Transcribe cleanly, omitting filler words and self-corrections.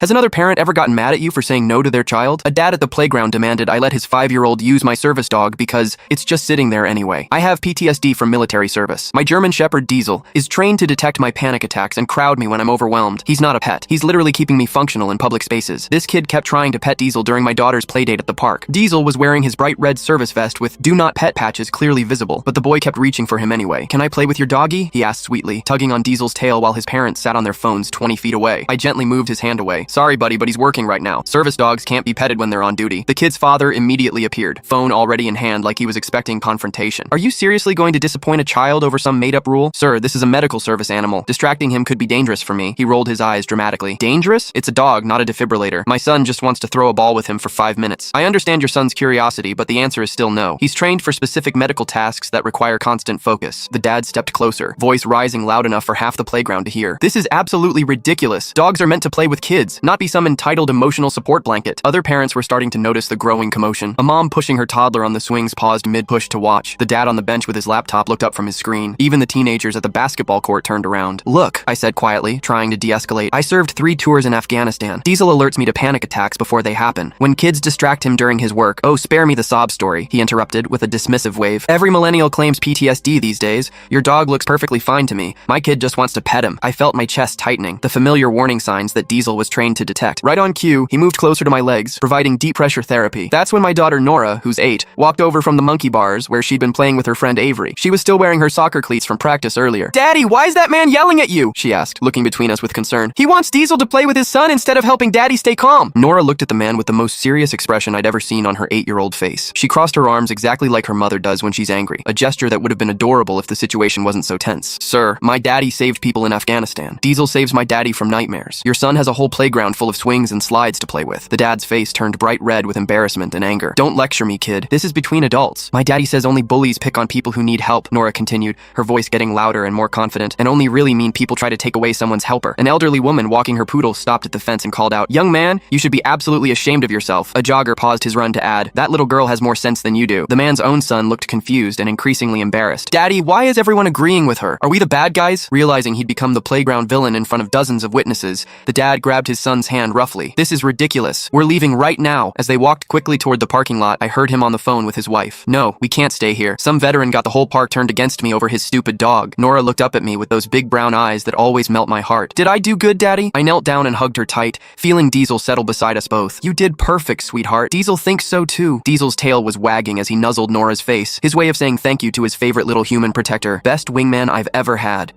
Has another parent ever gotten mad at you for saying no to their child? A dad at the playground demanded I let his 5-year-old use my service dog because it's just sitting there anyway. I have PTSD from military service. My German Shepherd Diesel is trained to detect my panic attacks and crowd me when I'm overwhelmed. He's not a pet. He's literally keeping me functional in public spaces. This kid kept trying to pet Diesel during my daughter's playdate at the park. Diesel was wearing his bright red service vest with "Do Not Pet" patches clearly visible, but the boy kept reaching for him anyway. "Can I play with your doggy?" he asked sweetly, tugging on Diesel's tail while his parents sat on their phones 20 feet away. I gently moved his hand away. "Sorry, buddy, but he's working right now. Service dogs can't be petted when they're on duty." The kid's father immediately appeared, phone already in hand like he was expecting confrontation. "Are you seriously going to disappoint a child over some made-up rule? Sir, this is a medical service animal. Distracting him could be dangerous for me." He rolled his eyes dramatically. "Dangerous? It's a dog, not a defibrillator. My son just wants to throw a ball with him for 5 minutes. I understand your son's curiosity, but the answer is still no. He's trained for specific medical tasks that require constant focus." The dad stepped closer, voice rising loud enough for half the playground to hear. "This is absolutely ridiculous. Dogs are meant to play with kids, not be some entitled emotional support blanket." Other parents were starting to notice the growing commotion. A mom pushing her toddler on the swings paused mid-push to watch. The dad on the bench with his laptop looked up from his screen. Even the teenagers at the basketball court turned around. "Look," I said quietly, trying to de-escalate. "I served 3 tours in Afghanistan. Diesel alerts me to panic attacks before they happen. When kids distract him during his work." "Oh, spare me the sob story," he interrupted with a dismissive wave. "Every millennial claims PTSD these days. Your dog looks perfectly fine to me. My kid just wants to pet him." I felt my chest tightening, the familiar warning signs that Diesel was trained to detect. Right on cue, he moved closer to my legs, providing deep pressure therapy. That's when my daughter Nora, who's 8, walked over from the monkey bars where she'd been playing with her friend Avery. She was still wearing her soccer cleats from practice earlier. "Daddy, why is that man yelling at you?" she asked, looking between us with concern. "He wants Diesel to play with his son instead of helping Daddy stay calm." Nora looked at the man with the most serious expression I'd ever seen on her 8-year-old face. She crossed her arms exactly like her mother does when she's angry, a gesture that would have been adorable if the situation wasn't so tense. "Sir, my daddy saved people in Afghanistan. Diesel saves my daddy from nightmares. Your son has a whole playground full of swings and slides to play with." The dad's face turned bright red with embarrassment and anger. "Don't lecture me, kid. This is between adults. My daddy says only bullies pick on people who need help," Nora continued, her voice getting louder and more confident, "and only really mean people try to take away someone's helper." An elderly woman walking her poodle stopped at the fence and called out, "Young man, you should be absolutely ashamed of yourself." A jogger paused his run to add, "That little girl has more sense than you do." The man's own son looked confused and increasingly embarrassed. "Daddy, why is everyone agreeing with her? Are we the bad guys?" Realizing he'd become the playground villain in front of dozens of witnesses, the dad grabbed his son's hand roughly. "This is ridiculous. We're leaving right now." As they walked quickly toward the parking lot, I heard him on the phone with his wife. "No, we can't stay here. Some veteran got the whole park turned against me over his stupid dog." Nora looked up at me with those big brown eyes that always melt my heart. "Did I do good, Daddy?" I knelt down and hugged her tight, feeling Diesel settle beside us both. "You did perfect, sweetheart. Diesel thinks so too." Diesel's tail was wagging as he nuzzled Nora's face, his way of saying thank you to his favorite little human protector. "Best wingman I've ever had."